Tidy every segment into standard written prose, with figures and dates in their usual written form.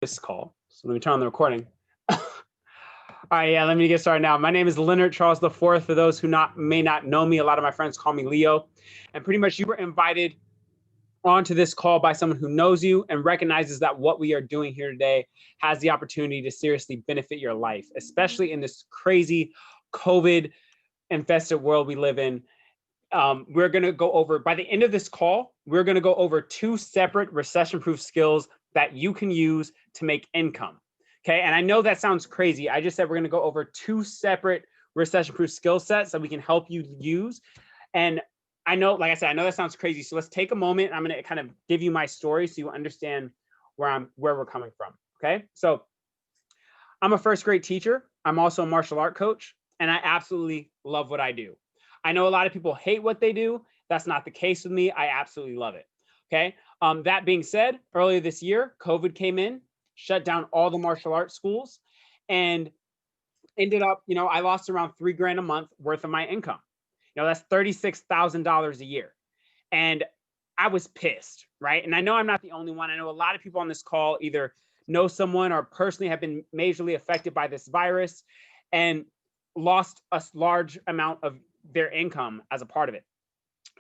this call. So let me turn on the recording. All right, yeah, let me get started now. My name is Leonard Charles IV. For those who may not know me, a lot of my friends call me Leo. And pretty much you were invited onto this call by someone who knows you and recognizes that what we are doing here today has the opportunity to seriously benefit your life, especially in this crazy COVID infested world we live in. We're going to go over, by the end of this call, we're going to go over 2 separate recession-proof skills that you can use to make income. Okay, and I know that sounds crazy. I just said we're going to go over 2 separate recession-proof skill sets that we can help you use. And I know, like I said, I know that sounds crazy. So let's take a moment. I'm going to kind of give you my story so you understand where we're coming from. Okay, so I'm a first grade teacher. I'm also a martial art coach, and I absolutely love what I do. I know a lot of people hate what they do. That's not the case with me. I absolutely love it. Okay. That being said, earlier this year, COVID came in, shut down all the martial arts schools, and ended up, I lost around $3 grand a month worth of my income. That's $36,000 a year. And I was pissed, right? And I know I'm not the only one. I know a lot of people on this call either know someone or personally have been majorly affected by this virus and lost a large amount of their income as a part of it.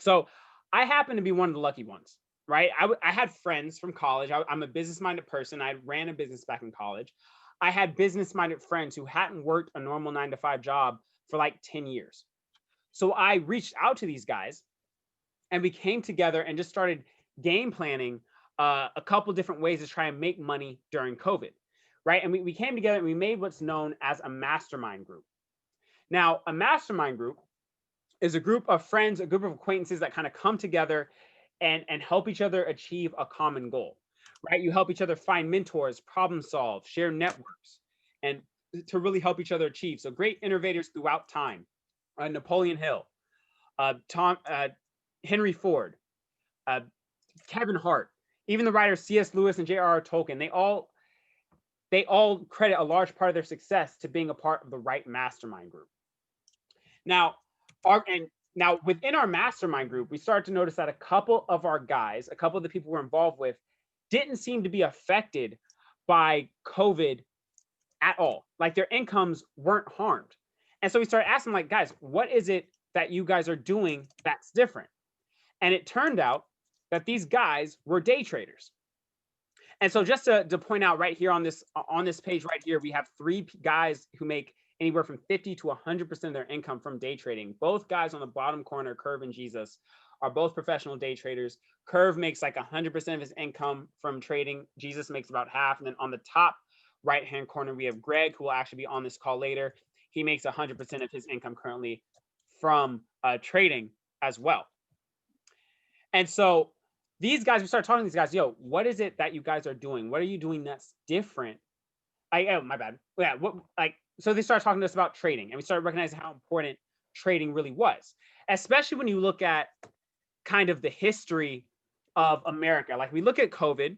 So I happen to be one of the lucky ones, right? I had friends from college. I'm a business-minded person. I ran a business back in college. I had business-minded friends who hadn't worked a normal 9-to-5 job for like 10 years. So I reached out to these guys and we came together and just started game planning a couple different ways to try and make money during COVID, right? And we came together and we made what's known as a mastermind group. Now, a mastermind group is a group of friends, a group of acquaintances that kind of come together and help each other achieve a common goal, right? You help each other find mentors, problem solve, share networks, and to really help each other achieve. So great innovators throughout time, Napoleon Hill, Henry Ford, Kevin Hart, even the writers C.S. Lewis and J.R.R. Tolkien, they all credit a large part of their success to being a part of the right mastermind group. Now, within our mastermind group, we started to notice that a couple of our guys, a couple of the people we're involved with, didn't seem to be affected by COVID at all. Like their incomes weren't harmed. And so we started asking, like, guys, what is it that you guys are doing that's different? And it turned out that these guys were day traders. And so just to point out right here on this page right here, we have 3 guys who make anywhere from 50 to 100% of their income from day trading. Both guys on the bottom corner, Curve and Jesus, are both professional day traders. Curve makes like 100% of his income from trading. Jesus makes about half. And then on the top right-hand corner, we have Greg, who will actually be on this call later. He makes 100% of his income currently from trading as well. And so these guys, we started talking to these guys, yo, what is it that you guys are doing? What are you doing that's different? Oh, my bad. Yeah, so they started talking to us about trading, and we started recognizing how important trading really was, especially when you look at kind of the history of America. Like we look at COVID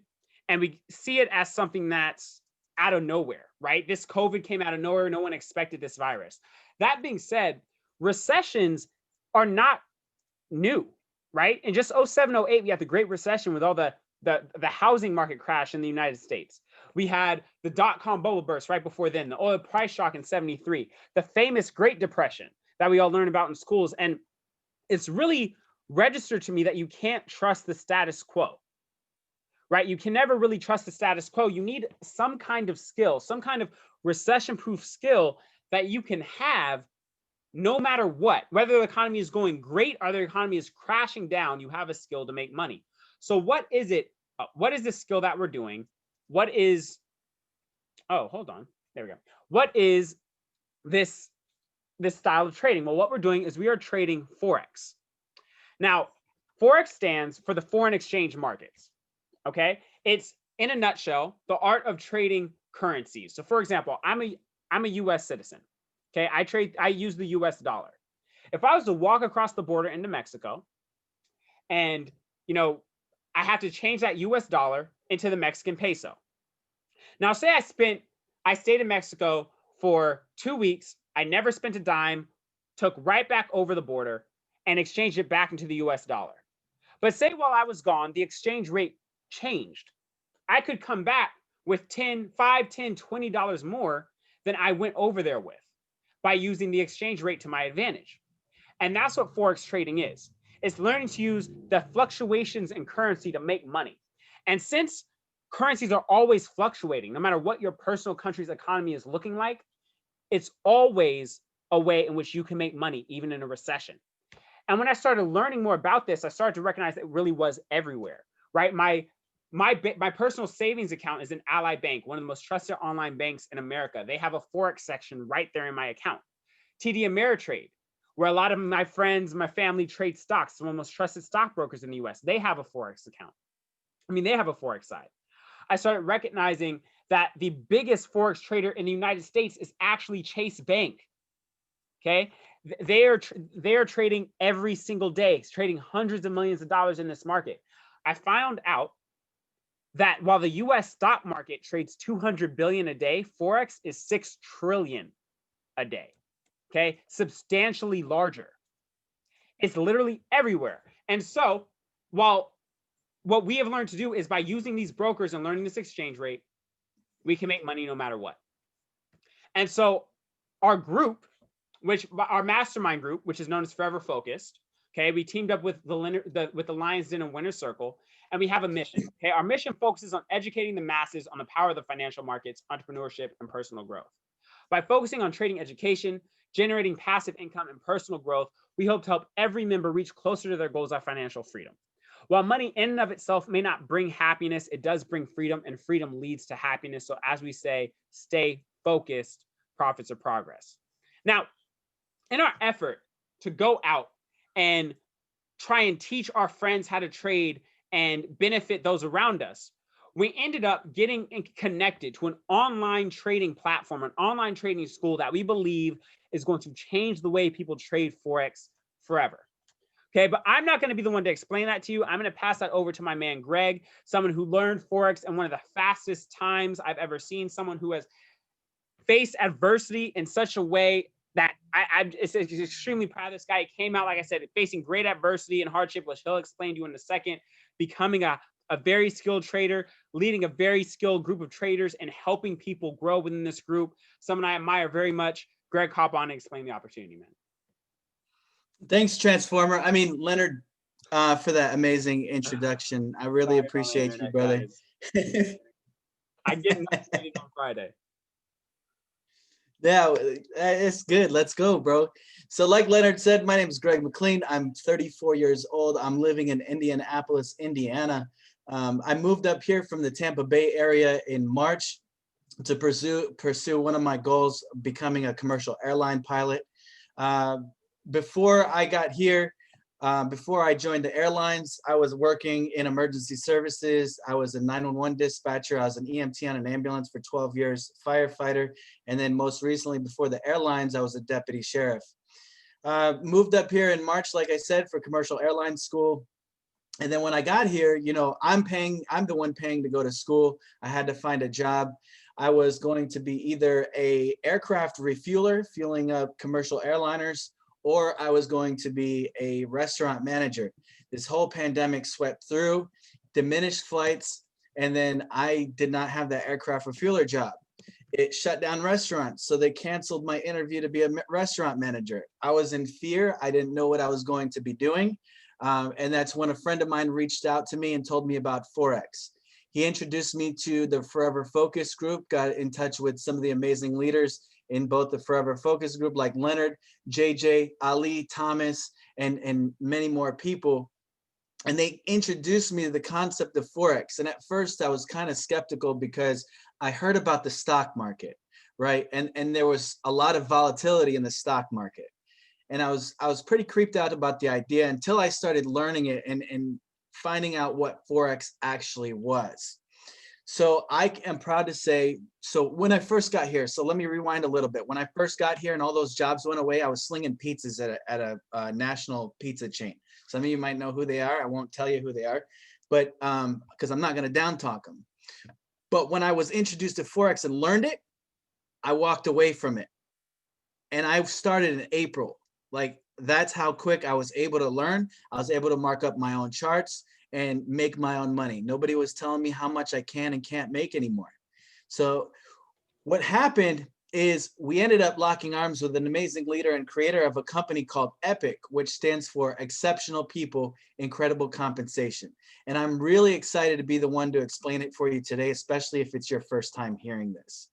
and we see it as something that's out of nowhere, right? This COVID came out of nowhere. No one expected this virus. That being said, recessions are not new, right? In just 07, 08, we had the Great Recession with all the housing market crash in the United States. We had the dot-com bubble burst right before then, the oil price shock in 73, the famous Great Depression that we all learn about in schools. And it's really registered to me that you can't trust the status quo, right? You can never really trust the status quo. You need some kind of skill, some kind of recession-proof skill that you can have no matter what, whether the economy is going great or the economy is crashing down, you have a skill to make money. So what is it? What is this skill that we're doing? What is, oh, hold on. There we go. What is this style of trading? Well, what we're doing is we are trading Forex. Now, Forex stands for the foreign exchange markets. Okay. It's, in a nutshell, the art of trading currencies. So for example, I'm a US citizen. Okay. I use the US dollar. If I was to walk across the border into Mexico and, I have to change that US dollar into the Mexican peso. Now, say I stayed in Mexico for 2 weeks. I never spent a dime, took right back over the border and exchanged it back into the US dollar. But say while I was gone, the exchange rate changed. I could come back with 10, 5, 10, $20 more than I went over there with by using the exchange rate to my advantage. And that's what Forex trading is. It's learning to use the fluctuations in currency to make money. And since currencies are always fluctuating, no matter what your personal country's economy is looking like, it's always a way in which you can make money, even in a recession. And when I started learning more about this, I started to recognize that it really was everywhere, right? My personal savings account is in Ally Bank, one of the most trusted online banks in America. They have a Forex section right there in my account. TD Ameritrade, where a lot of my friends, my family trade stocks, some of the most trusted stockbrokers in the US, they have a Forex account. I mean, they have a Forex side. I started recognizing that the biggest Forex trader in the United States is actually Chase Bank. Okay. They are trading every single day, trading hundreds of millions of dollars in this market. I found out that while the US stock market trades 200 billion a day, Forex is 6 trillion a day. Okay. Substantially larger. It's literally everywhere. And so, while what we have learned to do is by using these brokers and learning this exchange rate, we can make money no matter what. And so, our group, our mastermind group, which is known as Forever Focused, okay, we teamed up with the Lions Den and Winner Circle, and we have a mission. Okay, our mission focuses on educating the masses on the power of the financial markets, entrepreneurship, and personal growth. By focusing on trading education, generating passive income, and personal growth, we hope to help every member reach closer to their goals of financial freedom. While money in and of itself may not bring happiness, it does bring freedom, and freedom leads to happiness. So as we say, stay focused, profits or progress. Now, in our effort to go out and try and teach our friends how to trade and benefit those around us, we ended up getting connected to an online trading platform, an online trading school that we believe is going to change the way people trade Forex forever. Okay, but I'm not going to be the one to explain that to you. I'm going to pass that over to my man, Greg, someone who learned Forex in one of the fastest times I've ever seen, someone who has faced adversity in such a way that I'm extremely proud of this guy. He came out, like I said, facing great adversity and hardship, which he'll explain to you in a second, becoming a very skilled trader, leading a very skilled group of traders, and helping people grow within this group. Someone I admire very much. Greg, hop on and explain the opportunity, man. Thanks, Transformer. I mean, Leonard, for that amazing introduction. I really appreciate you, brother. I get nice meeting on Friday. Yeah, it's good. Let's go, bro. So like Leonard said, my name is Greg McLean. I'm 34 years old. I'm living in Indianapolis, Indiana. I moved up here from the Tampa Bay area in March to pursue one of my goals, becoming a commercial airline pilot. Before I got here, before I joined the airlines, I was working in emergency services. I was a 911 dispatcher. I was an EMT on an ambulance for 12 years, firefighter. And then most recently, before the airlines, I was a deputy sheriff. Moved up here in March, like I said, for commercial airline school. And then when I got here, you know, I'm the one paying to go to school. I had to find a job. I was going to be either a aircraft refueler, fueling up commercial airliners, or I was going to be a restaurant manager. This whole pandemic swept through, diminished flights, and then I did not have that aircraft refueler job. It shut down restaurants, so they canceled my interview to be a restaurant manager. I was in fear. I didn't know what I was going to be doing. And that's when a friend of mine reached out to me and told me about Forex. He introduced me to the Forever Focus group, got in touch with some of the amazing leaders in both the Forever Focus group, like Leonard, JJ, Ali, Thomas, and many more people. And they introduced me to the concept of Forex. And at first I was kind of skeptical because I heard about the stock market, right? And there was a lot of volatility in the stock market. And I was pretty creeped out about the idea until I started learning it and finding out what Forex actually was. So I am proud to say, so when I first got here, so let me rewind a little bit. When I first got here and all those jobs went away, I was slinging pizzas at a national pizza chain. Some of you might know who they are. I won't tell you who they are, but because I'm not going to down talk them. But when I was introduced to Forex and learned it, I walked away from it. And I started in April. Like, that's how quick I was able to learn. I was able to mark up my own charts and make my own money. Nobody was telling me how much I can and can't make anymore. So what happened is we ended up locking arms with an amazing leader and creator of a company called Epic, which stands for Exceptional People, Incredible Compensation. And I'm really excited to be the one to explain it for you today, especially if it's your first time hearing this.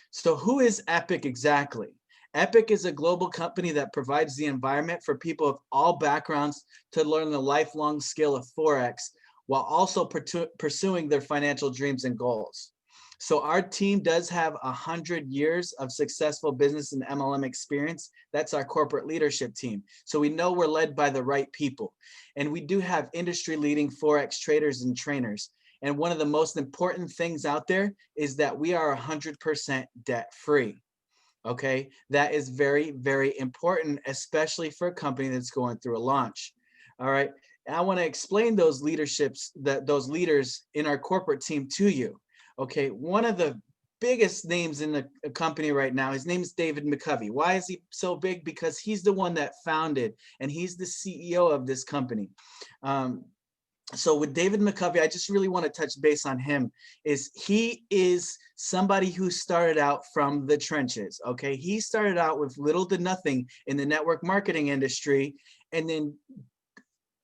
So who is Epic exactly? Epic is a global company that provides the environment for people of all backgrounds to learn the lifelong skill of Forex while also pursuing their financial dreams and goals. So our team does have 100 years of successful business and MLM experience. That's our corporate leadership team. So we know we're led by the right people. And we do have industry leading Forex traders and trainers. And one of the most important things out there is that we are 100% debt free. Okay, that is very, very important, especially for a company that's going through a launch. All right, and I want to explain those those leaders in our corporate team to you. Okay, one of the biggest names in the company right now, his name is David McCovey. Why is he so big? Because he's the one that founded and he's the CEO of this company. So with David McCovey, I just really want to touch base on him. He is somebody who started out from the trenches. Okay, he started out with little to nothing in the network marketing industry, and then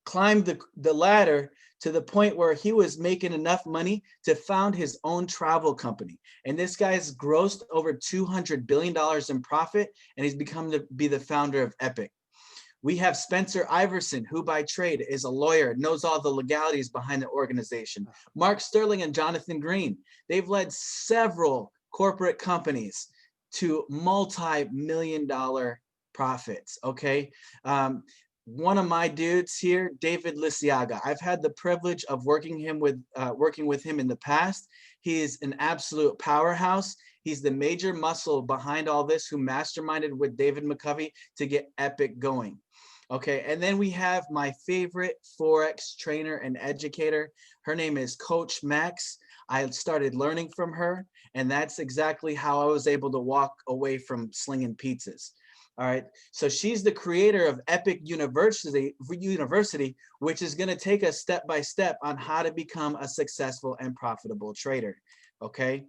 climbed the ladder to the point where he was making enough money to found his own travel company. And this guy's grossed over $200 billion in profit, and he's become to be the founder of Epic. We have Spencer Iverson, who by trade is a lawyer, knows all the legalities behind the organization. Mark Sterling and Jonathan Green, they've led several corporate companies to multi-million-dollar profits, okay? One of my dudes here, David Lisiaga, I've had the privilege of working with him in the past. He is an absolute powerhouse. He's the major muscle behind all this, who masterminded with David McCovey to get Epic going. Okay, and then we have my favorite Forex trainer and educator. Her name is Coach Max. I started learning from her, and that's exactly how I was able to walk away from slinging pizzas. All right, so she's the creator of Epic University, which is going to take us step by step on how to become a successful and profitable trader. Okay,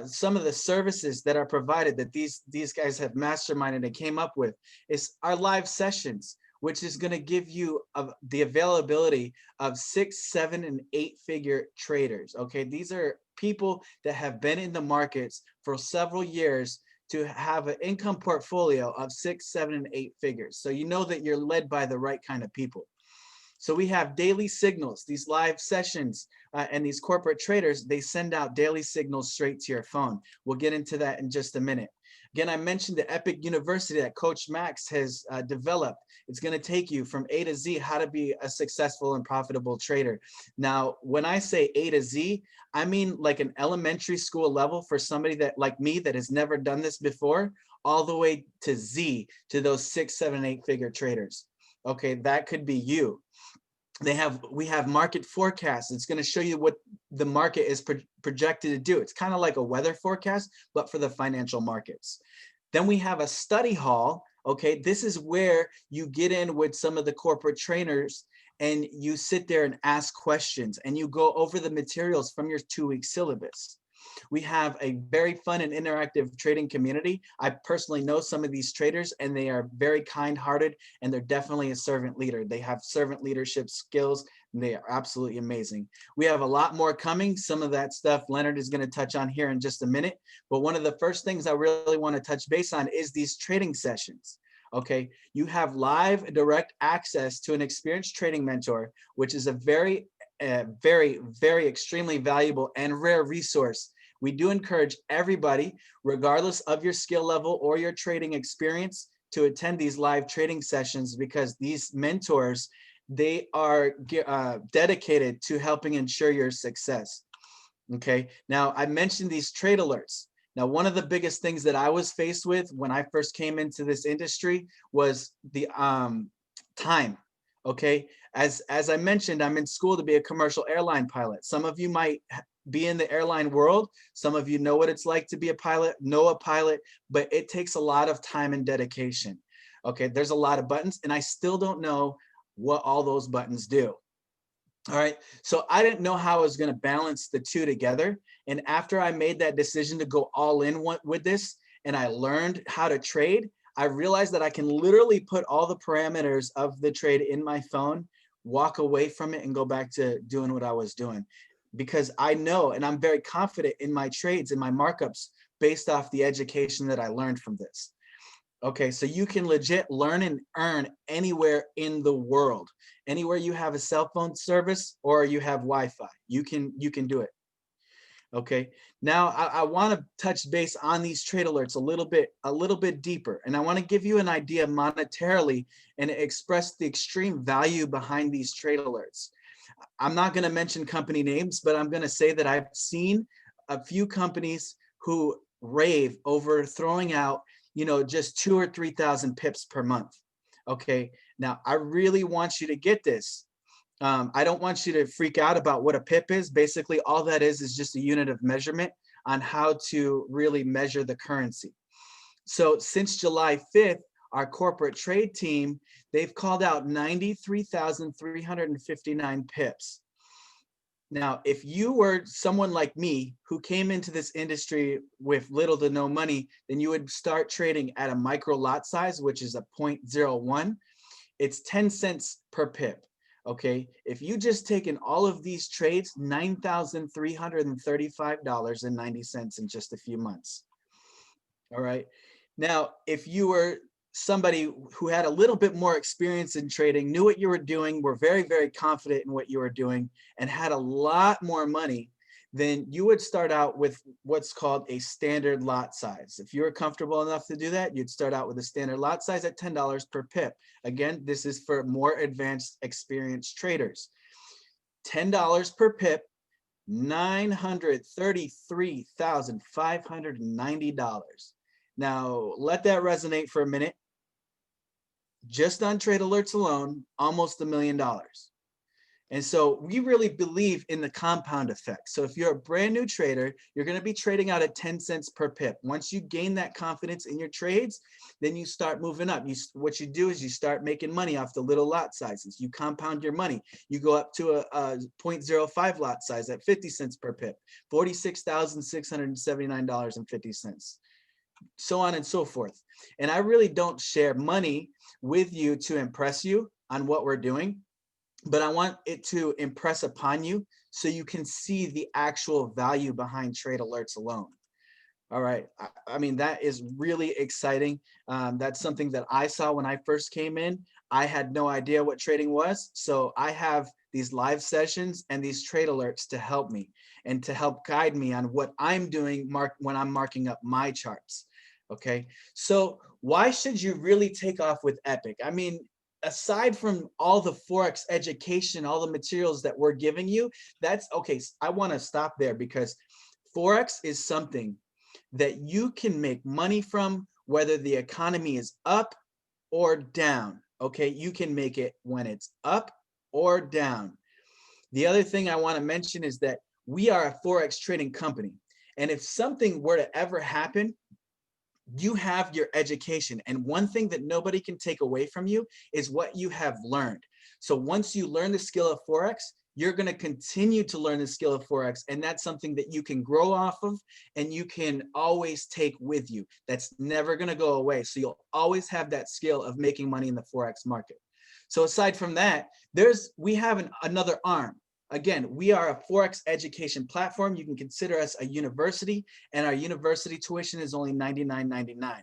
some of the services that are provided that these guys have masterminded and came up with is our live sessions, which is going to give you the availability of 6, 7, and 8-figure traders. Okay, these are people that have been in the markets for several years to have an income portfolio of 6, 7, and 8 figures. So you know that you're led by the right kind of people. So we have daily signals, these live sessions, and these corporate traders, they send out daily signals straight to your phone. We'll get into that in just a minute. Again, I mentioned the Epic University that Coach Max has developed. It's going to take you from A to Z, how to be a successful and profitable trader. Now, when I say A to Z, I mean like an elementary school level for somebody that, like me, that has never done this before, all the way to Z, to those 6, 7, 8-figure traders. Okay, that could be you. We have market forecasts. It's going to show you what the market is projected to do. It's kind of like a weather forecast, but for the financial markets. Then we have a study hall. Okay, this is where you get in with some of the corporate trainers and you sit there and ask questions and you go over the materials from your 2-week syllabus. We have a very fun and interactive trading community. I personally know some of these traders, and they are very kind-hearted, and they're definitely a servant leader. They have servant leadership skills, and they are absolutely amazing. We have a lot more coming. Some of that stuff Leonard is going to touch on here in just a minute. But one of the first things I really want to touch base on is these trading sessions. Okay, you have live direct access to an experienced trading mentor, which is a very, very extremely valuable and rare resource. We do encourage everybody, regardless of your skill level or your trading experience, to attend these live trading sessions, because these mentors, they are dedicated to helping ensure your success. Okay, now I mentioned these trade alerts. Now, one of the biggest things that I was faced with when I first came into this industry was the time. Okay, as I mentioned, I'm in school to be a commercial airline pilot. Some of you might be in the airline world. Some of you know what it's like to be a pilot, know a pilot, but it takes a lot of time and dedication. Okay, there's a lot of buttons, and I still don't know what all those buttons do. All right. So I didn't know how I was going to balance the two together. And after I made that decision to go all in with this and I learned how to trade, I realized that I can literally put all the parameters of the trade in my phone, walk away from it, and go back to doing what I was doing. Because I know and I'm very confident in my trades and my markups based off the education that I learned from this. Okay, so you can legit learn and earn anywhere in the world. Anywhere you have a cell phone service or you have Wi-Fi, you can do it. Okay, now I want to touch base on these trade alerts a little bit deeper, and I want to give you an idea monetarily and express the extreme value behind these trade alerts. I'm not going to mention company names, but I'm going to say that I've seen a few companies who rave over throwing out, just 2 or 3,000 pips per month. Okay. Now I really want you to get this. I don't want you to freak out about what a pip is. Basically, all that is just a unit of measurement on how to really measure the currency. So since July 5th, our corporate trade team, they've called out 93,359 pips. Now, if you were someone like me who came into this industry with little to no money, then you would start trading at a micro lot size, which is a 0.01. It's 10 cents per pip. Okay, if you just taken all of these trades, $9,335.90 in just a few months. All right. Now, if you were somebody who had a little bit more experience in trading, knew what you were doing, were very, very confident in what you were doing, and had a lot more money, then you would start out with what's called a standard lot size. If you were comfortable enough to do that, you'd start out with a standard lot size at $10 per pip. Again, this is for more advanced, experienced traders. $10 per pip, $933,590. Now, let that resonate for a minute. Just on trade alerts alone, almost $1 million. And so we really believe in the compound effect. So if you're a brand new trader, you're going to be trading out at 10 cents per pip. Once you gain that confidence in your trades, then you start moving up. What you do is you start making money off the little lot sizes. You compound your money. You go up to a 0.05 lot size at 50 cents per pip, $46,679.50. So on and so forth. And I really don't share money with you to impress you on what we're doing, but I want it to impress upon you so you can see the actual value behind trade alerts alone. All right. I mean, that is really exciting. That's something that I saw when I first came in. I had no idea what trading was. So I have these live sessions and these trade alerts to help me and to help guide me on what I'm doing when I'm marking up my charts. Okay. So why should you really take off with Epic? I mean, aside from all the Forex education, all the materials that we're giving you, that's okay. I want to stop there because Forex is something that you can make money from, whether the economy is up or down. Okay, you can make it when it's up or down. The other thing I want to mention is that we are a Forex trading company. And if something were to ever happen, you have your education. And one thing that nobody can take away from you is what you have learned. So once you learn the skill of Forex, you're going to continue to learn the skill of Forex. And that's something that you can grow off of and you can always take with you. That's never going to go away. So you'll always have that skill of making money in the Forex market. So aside from that, we have another arm. Again, we are a Forex education platform. You can consider us a university, and our university tuition is only $99.99.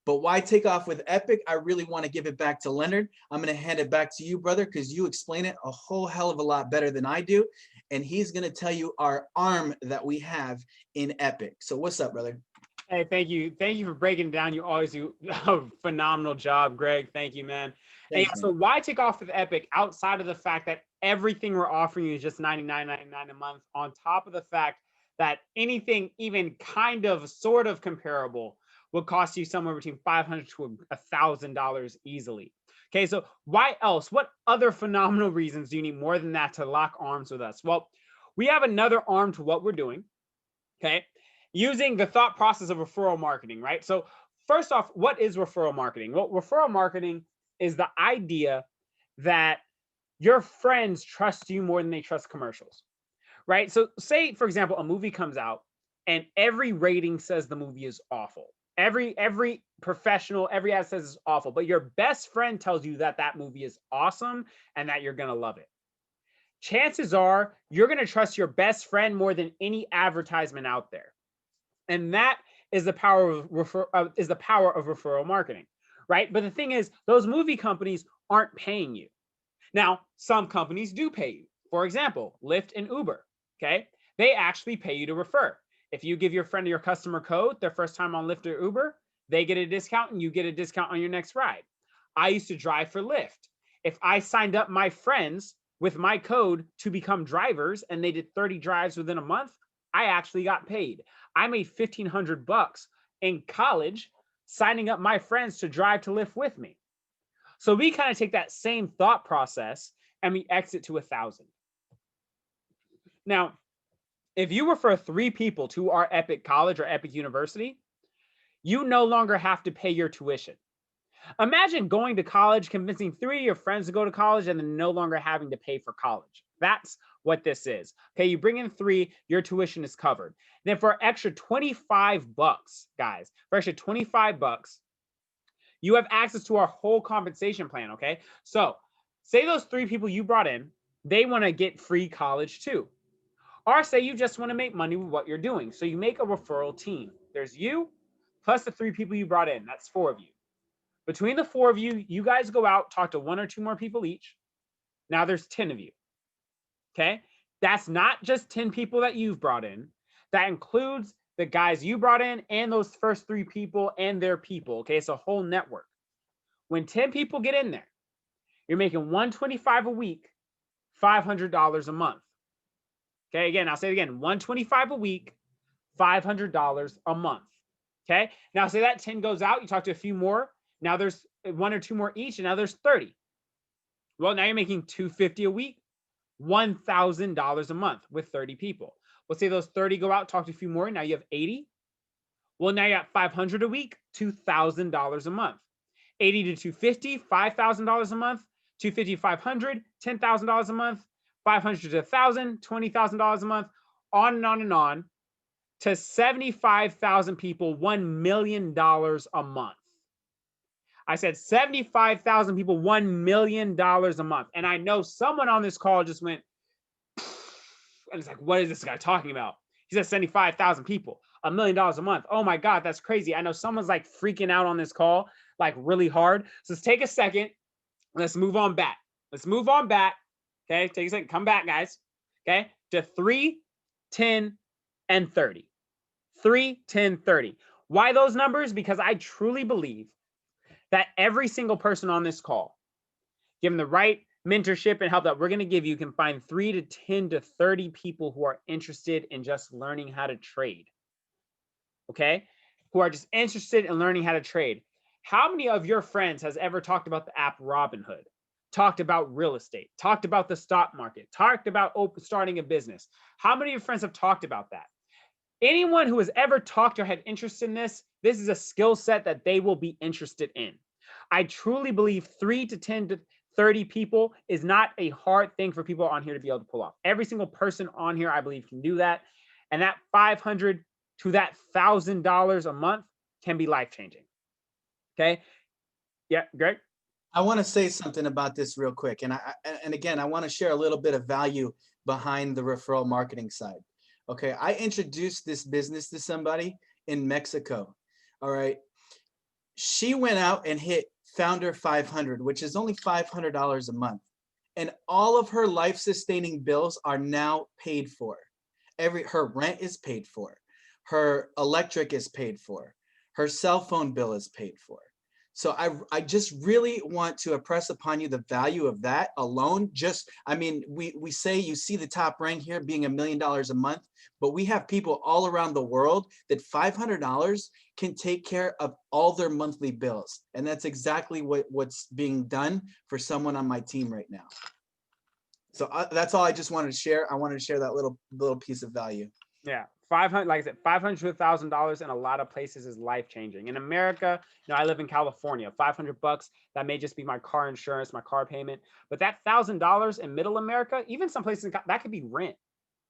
But why take off with Epic? I really want to give it back to Leonard. I'm going to hand it back to you, brother, because you explain it a whole hell of a lot better than I do. And he's going to tell you our arm that we have in Epic. So what's up, brother? Hey, thank you. Thank you for breaking it down. You always do a phenomenal job, Greg. Thank you, man. Thanks, and yeah, so why take off with Epic outside of the fact that everything we're offering you is just $99.99 a month, on top of the fact that anything even kind of sort of comparable will cost you somewhere between $500 to $1,000 easily. Okay, so why else? What other phenomenal reasons do you need more than that to lock arms with us? Well, we have another arm to what we're doing. Okay, using the thought process of referral marketing, right? So first off, what is referral marketing? Well, referral marketing is the idea that your friends trust you more than they trust commercials, right? So say, for example, a movie comes out and every rating says the movie is awful. Every professional, every ad says it's awful, but your best friend tells you that that movie is awesome and that you're going to love it. Chances are you're going to trust your best friend more than any advertisement out there. And that is the power of referral marketing, right? But the thing is, those movie companies aren't paying you. Now, some companies do pay you. For example, Lyft and Uber, okay? They actually pay you to refer. If you give your friend your customer code their first time on Lyft or Uber, they get a discount and you get a discount on your next ride. I used to drive for Lyft. If I signed up my friends with my code to become drivers and they did 30 drives within a month, I actually got paid. I made $1,500 in college signing up my friends to drive to Lyft with me. So we kind of take that same thought process and we exit to 1,000. Now, if you refer 3 people to our Epic College or Epic University, you no longer have to pay your tuition. Imagine going to college, convincing 3 of your friends to go to college, and then no longer having to pay for college. That's what this is. Okay, you bring in 3, your tuition is covered. Then for extra $25, guys, for extra $25, you have access to our whole compensation plan. Okay, so say those 3 people you brought in, they want to get free college too. Or say you just want to make money with what you're doing. So you make a referral team. There's you plus the 3 people you brought in. That's 4 of you. Between the 4 of you, you guys go out, talk to 1 or 2 more people each. Now there's 10 of you. Okay? That's not just 10 people that you've brought in. That includes the guys you brought in and those first 3 people and their people. Okay? It's a whole network. When 10 people get in there, you're making $125 a week, $500 a month. Okay, again, I'll say it again, $125 a week, $500 a month. Okay, now say that 10 goes out, you talk to a few more. Now there's 1 or 2 more each, and now there's 30. Well, now you're making $250 a week, $1,000 a month with 30 people. Let's say those 30 go out, talk to a few more. Now you have 80. Well, now you got $500 a week, $2,000 a month. 80 to 250, $5,000 a month. 250, 500, $10,000 a month. 500 to 1,000, $20,000 a month, on and on, to 75,000 people, $1 million a month. I said 75,000 people, $1 million a month. And I know someone on this call just went, and it's like, what is this guy talking about? He said 75,000 people, $1 million a month. Oh my God, that's crazy. I know someone's like freaking out on this call, like really hard. So let's take a second. Let's move on back. Let's move on back. Okay, take a second. Come back, guys. Okay, to 3, 10, and 30. 3, 10, 30. Why those numbers? Because I truly believe that every single person on this call, given the right mentorship and help that we're going to give you, can find 3 to 10 to 30 people who are interested in just learning how to trade. Okay, who are just interested in learning how to trade. How many of your friends has ever talked about the app Robinhood? Talked about real estate, talked about the stock market, talked about starting a business? How many of your friends have talked about that? Anyone who has ever talked or had interest in this is a skill set that they will be interested in. I truly believe 3 to 10 to 30 people is not a hard thing for people on here to be able to pull off. Every single person on here, I believe, can do that. And that $500 to that $1,000 a month can be life-changing. Okay? Yeah, Greg? I want to say something about this real quick. And again, I want to share a little bit of value behind the referral marketing side. Okay, I introduced this business to somebody in Mexico. All right. She went out and hit Founder 500, which is only $500 a month. And all of her life-sustaining bills are now paid for. Her rent is paid for. Her electric is paid for. Her cell phone bill is paid for. So I just really want to impress upon you the value of that alone. Just, I mean, we say you see the top rank here being $1 million a month, but we have people all around the world that $500 can take care of all their monthly bills. And that's exactly what's being done for someone on my team right now. So that's all I just wanted to share. I wanted to share that little piece of value. Yeah, 500, like I said, $500 to $1,000 in a lot of places is life changing. In America, I live in California. $500, that may just be my car insurance, my car payment. But that $1,000 in Middle America, even some places that could be rent.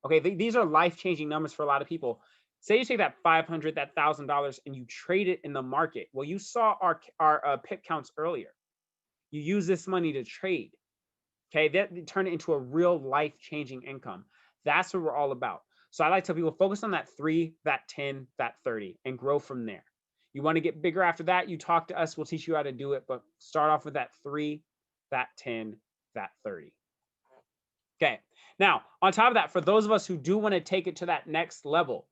Okay, these are life changing numbers for a lot of people. Say you take that $500, that $1,000, and you trade it in the market. Well, you saw our pip counts earlier. You use this money to trade. Okay, that turn it into a real life changing income. That's what we're all about. So I like to tell people focus on that 3, that 10, that 30, and grow from there. You want to get bigger after that, you talk to us, we'll teach you how to do it, but start off with that 3, that 10, that 30. Okay, now on top of that, for those of us who do want to take it to that next level,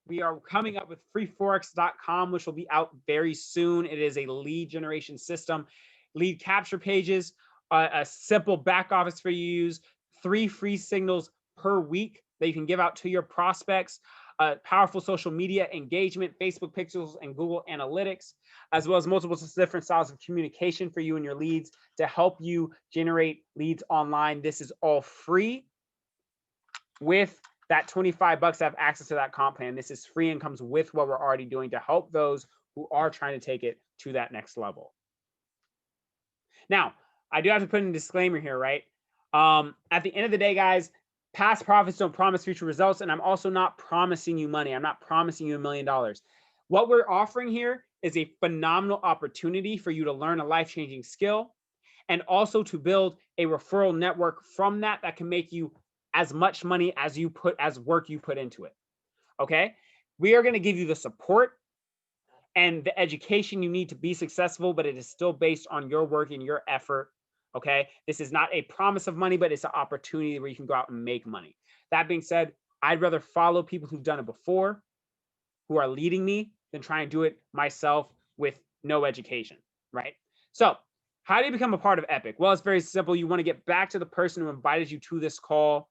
we are coming up with freeforex.com, which will be out very soon. It is a lead generation system, lead capture pages, a simple back office for you to use, 3 free signals per week that you can give out to your prospects, powerful social media engagement, Facebook pixels and Google Analytics, as well as multiple different styles of communication for you and your leads to help you generate leads online. This is all free with that $25 to have access to that comp plan. This is free and comes with what we're already doing to help those who are trying to take it to that next level. Now, I do have to put in a disclaimer here, right? At the end of the day, guys, past profits don't promise future results, and I'm also not promising you money. I'm not promising you $1 million. What we're offering here is a phenomenal opportunity for you to learn a life-changing skill and also to build a referral network from that can make you as much money as work you put into it. Okay? We are going to give you the support and the education you need to be successful, but it is still based on your work and your effort. Okay, this is not a promise of money, but it's an opportunity where you can go out and make money. That being said, I'd rather follow people who've done it before, who are leading me, than try and do it myself with no education, right? So how do you become a part of Epic? Well, it's very simple. You want to get back to the person who invited you to this call.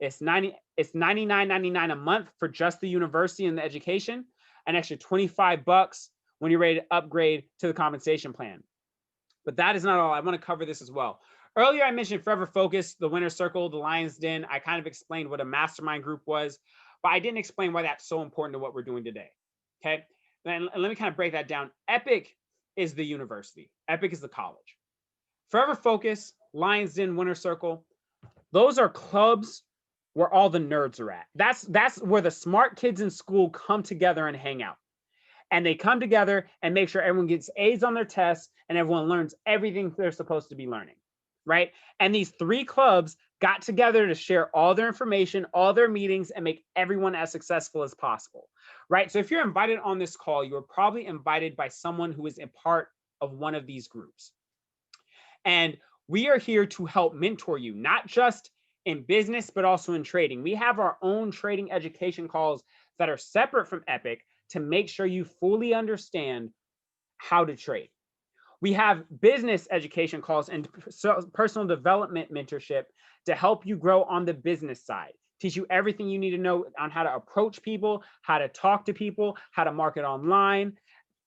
It's $99.99 a month for just the university and the education, an extra $25 when you're ready to upgrade to the compensation plan. But that is not all. I want to cover this as well. Earlier, I mentioned Forever Focus, the Winner's Circle, the Lion's Den. I kind of explained what a mastermind group was, but I didn't explain why that's so important to what we're doing today. Okay, and let me kind of break that down. Epic is the university. Epic is the college. Forever Focus, Lion's Den, Winner's Circle, those are clubs where all the nerds are at. That's where the smart kids in school come together and hang out. And they come together and make sure everyone gets A's on their tests and everyone learns everything they're supposed to be learning, right? And these 3 clubs got together to share all their information, all their meetings, and make everyone as successful as possible, right? So if you're invited on this call, you were probably invited by someone who is a part of one of these groups. And we are here to help mentor you, not just in business, but also in trading. We have our own trading education calls that are separate from Epic to make sure you fully understand how to trade. We have business education calls and personal development mentorship to help you grow on the business side, teach you everything you need to know on how to approach people, how to talk to people, how to market online,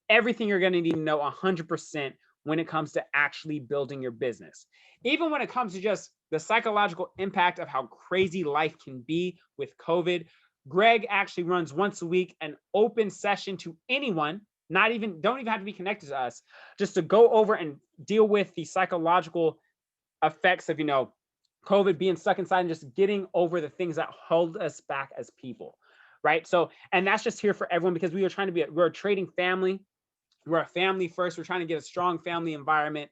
everything you're going to need to know 100% when it comes to actually building your business. Even when it comes to just the psychological impact of how crazy life can be with COVID, Greg actually runs once a week an open session to anyone, don't even have to be connected to us, just to go over and deal with the psychological effects of, COVID, being stuck inside and just getting over the things that hold us back as people, right? So, and that's just here for everyone because we're a trading family. We're a family first. We're trying to get a strong family environment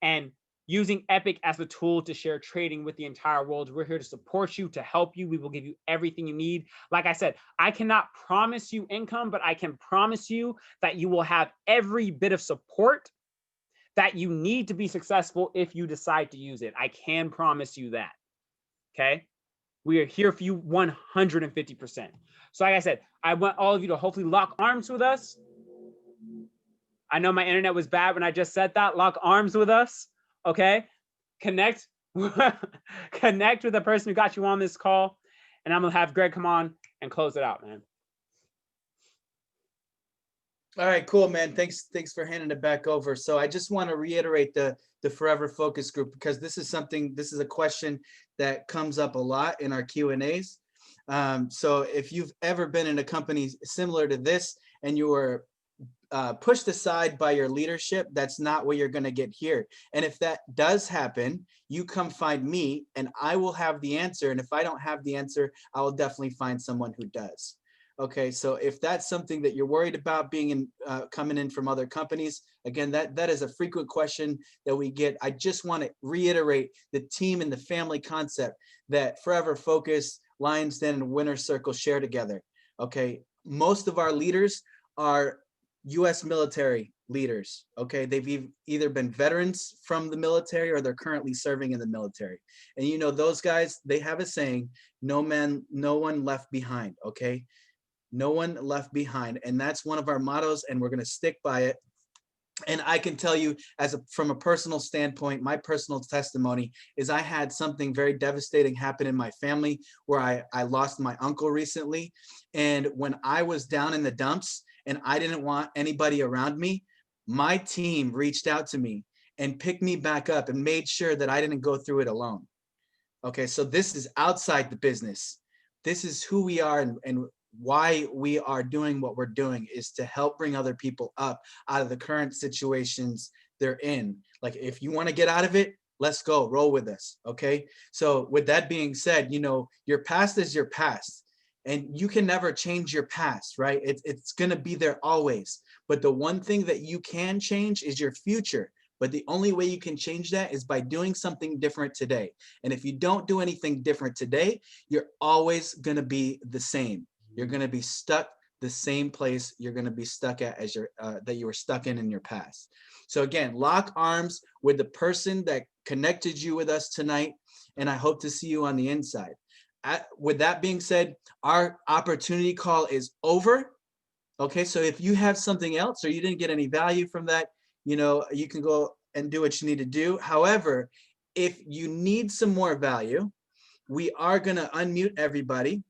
and using Epic as a tool to share trading with the entire world. We're here to support you, to help you. We will give you everything you need. Like I said, I cannot promise you income, but I can promise you that you will have every bit of support that you need to be successful if you decide to use it. I can promise you that. Okay? We are here for you 150%. So like I said, I want all of you to hopefully lock arms with us. I know my internet was bad when I just said that. Lock arms with us. Okay, connect with the person who got you on this call, and I'm gonna have Greg come on and close it out, man. All right, cool, man. Thanks for handing it back over. So I just want to reiterate the Forever Focus group because this is a question that comes up a lot in our Q&As. So if you've ever been in a company similar to this and you were pushed aside by your leadership, that's not what you're going to get here. And if that does happen, you come find me and I will have the answer. And if I don't have the answer, I will definitely find someone who does. Okay, so if that's something that you're worried about being in, coming in from other companies, again, that is a frequent question that we get. I just want to reiterate the team and the family concept that Forever Focus, Lions Den, and Winner Circle share together. Okay, most of our leaders are U.S. military leaders. Okay, they've either been veterans from the military or they're currently serving in the military. And you know, those guys, they have a saying, no one left behind. Okay, no one left behind, and that's one of our mottos, and we're going to stick by it. And I can tell you, from a personal standpoint, my personal testimony is I had something very devastating happen in my family where I lost my uncle recently. And when I was down in the dumps and I didn't want anybody around me, my team reached out to me and picked me back up and made sure that I didn't go through it alone. Okay, so this is outside the business. This is who we are, and why we are doing what we're doing is to help bring other people up out of the current situations they're in. Like, if you want to get out of it, let's go, roll with us. Okay, so with that being said, you know, your past is your past and you can never change your past, right? It's going to be there always. But the one thing that you can change is your future. But the only way you can change that is by doing something different today. And if you don't do anything different today, you're always going to be the same. You're going to be stuck the same place you're going to be stuck at as that you were stuck in your past. So again, lock arms with the person that connected you with us tonight, and I hope to see you on the inside. With that being said, our opportunity call is over. Okay, so if you have something else or you didn't get any value from that, you know, you can go and do what you need to do. However, if you need some more value, we are going to unmute everybody.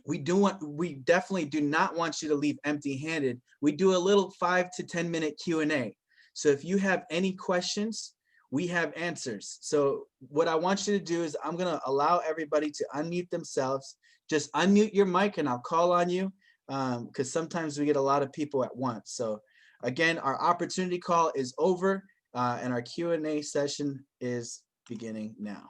We definitely do not want you to leave empty-handed. We do a little 5 to 10 minute Q&A. So if you have any questions, we have answers. So what I want you to do is I'm going to allow everybody to unmute themselves. Just unmute your mic and I'll call on you, because sometimes we get a lot of people at once. So again, our opportunity call is over, and our Q&A session is beginning now.